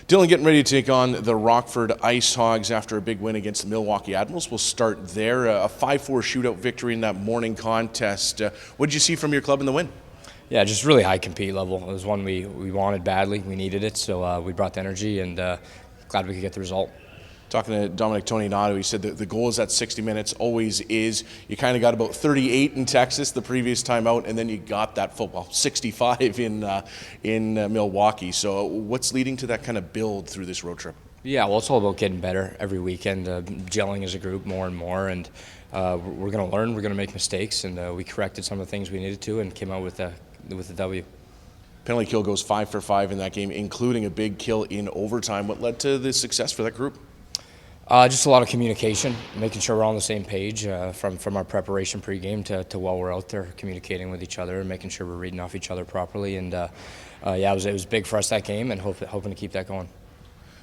Dylan getting ready to take on the Rockford Ice Hogs after a big win against the Milwaukee Admirals. We'll start there. A 5-4 shootout victory in that morning contest. What did you see from your club in the win? Yeah, just really high compete level. It was one we wanted badly. We needed it, so we brought the energy, and glad we could get the result. Talking to Dominic Toninato, he said that the goal is at 60 minutes, always is. You kind of got about 38 in Texas the previous time out, and then you got that football 65 in Milwaukee. So what's leading to that kind of build through this road trip? Yeah, well, it's all about getting better every weekend, gelling as a group more and more, and we're going to learn, we're going to make mistakes, and we corrected some of the things we needed to and came out with the W. Penalty kill goes 5 for 5 in that game, including a big kill in overtime. What led to the success for that group? Just a lot of communication, making sure we're all on the same page from our preparation pregame to while we're out there communicating with each other and making sure we're reading off each other properly. And yeah, it was big for us that game, and hoping to keep that going.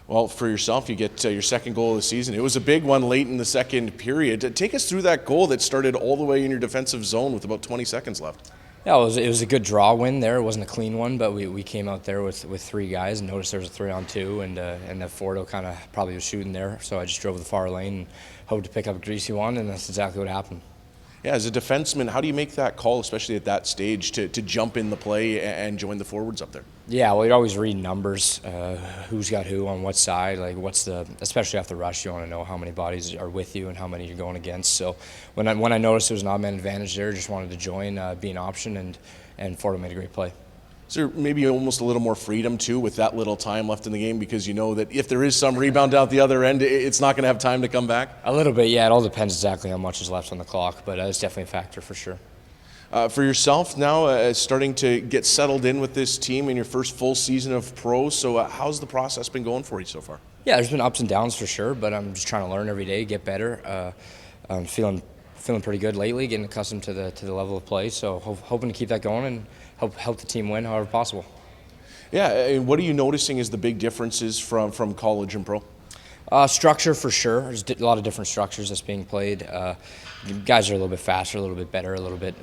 Well, for yourself, you get your second goal of the season. It was a big one late in the second period. Take us through that goal that started all the way in your defensive zone with about 20 seconds left. Yeah, it was a good draw win there. It wasn't a clean one, but we came out there with three guys and noticed there was a 3-on-2, and that Fordo kind of probably was shooting there. So I just drove the far lane and hoped to pick up a greasy one, and that's exactly what happened. Yeah, as a defenseman, how do you make that call, especially at that stage, to jump in the play and join the forwards up there? Yeah, well, you'd always read numbers, who's got who on what side, like especially after rush, you want to know how many bodies are with you and how many you're going against. So when I noticed there was an odd man advantage there, just wanted to join, be an option, and Fordo made a great play. Is there maybe almost a little more freedom, too, with that little time left in the game, because you know that if there is some rebound out the other end, it's not going to have time to come back? A little bit, yeah. It all depends exactly how much is left on the clock, but it's definitely a factor for sure. For yourself now, starting to get settled in with this team in your first full season of pro, so how's the process been going for you so far? Yeah, there's been ups and downs for sure, but I'm just trying to learn every day, get better. I'm feeling pretty good lately, getting accustomed to the level of play, so hoping to keep that going and help the team win however possible. Yeah, and what are you noticing is the big differences from college and pro? Structure for sure. There's a lot of different structures that's being played. Guys are a little bit faster, a little bit better, a little bit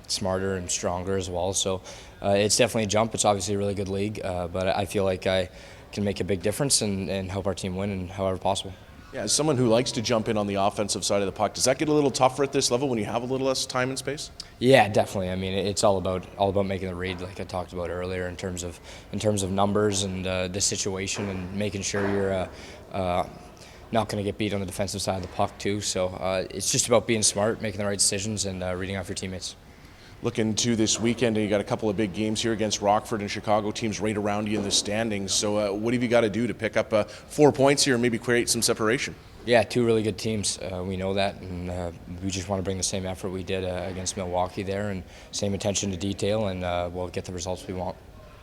smarter and stronger as well. So it's definitely a jump. It's obviously a really good league, but I feel like I can make a big difference and help our team win in however possible. Yeah, as someone who likes to jump in on the offensive side of the puck, does that get a little tougher at this level when you have a little less time and space? Yeah, definitely. I mean, it's all about making the read, like I talked about earlier, in terms of numbers and the situation, and making sure you're not going to get beat on the defensive side of the puck too. So it's just about being smart, making the right decisions, and reading off your teammates. Looking to this weekend, and you got a couple of big games here against Rockford and Chicago, teams right around you in the standings. So what have you got to do to pick up 4 points here and maybe create some separation? Yeah, two really good teams. We know that, and we just want to bring the same effort we did against Milwaukee there, and same attention to detail, and we'll get the results we want.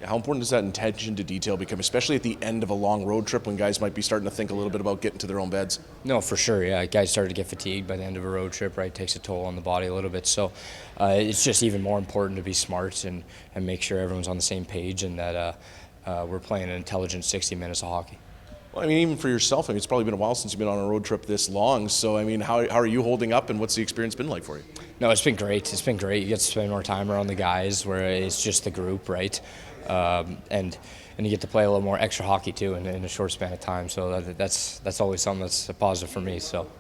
How important does that attention to detail become, especially at the end of a long road trip when guys might be starting to think a little bit about getting to their own beds? No, for sure. Yeah, guys started to get fatigued by the end of a road trip, right? It takes a toll on the body a little bit. So it's just even more important to be smart and make sure everyone's on the same page and that we're playing an intelligent 60 minutes of hockey. Well, I mean, even for yourself, I mean, it's probably been a while since you've been on a road trip this long. So, I mean, how are you holding up, and what's the experience been like for you? No, it's been great. It's been great. You get to spend more time around the guys where it's just the group, right? And you get to play a little more extra hockey too in a short span of time. So that's always something that's a positive for me. So.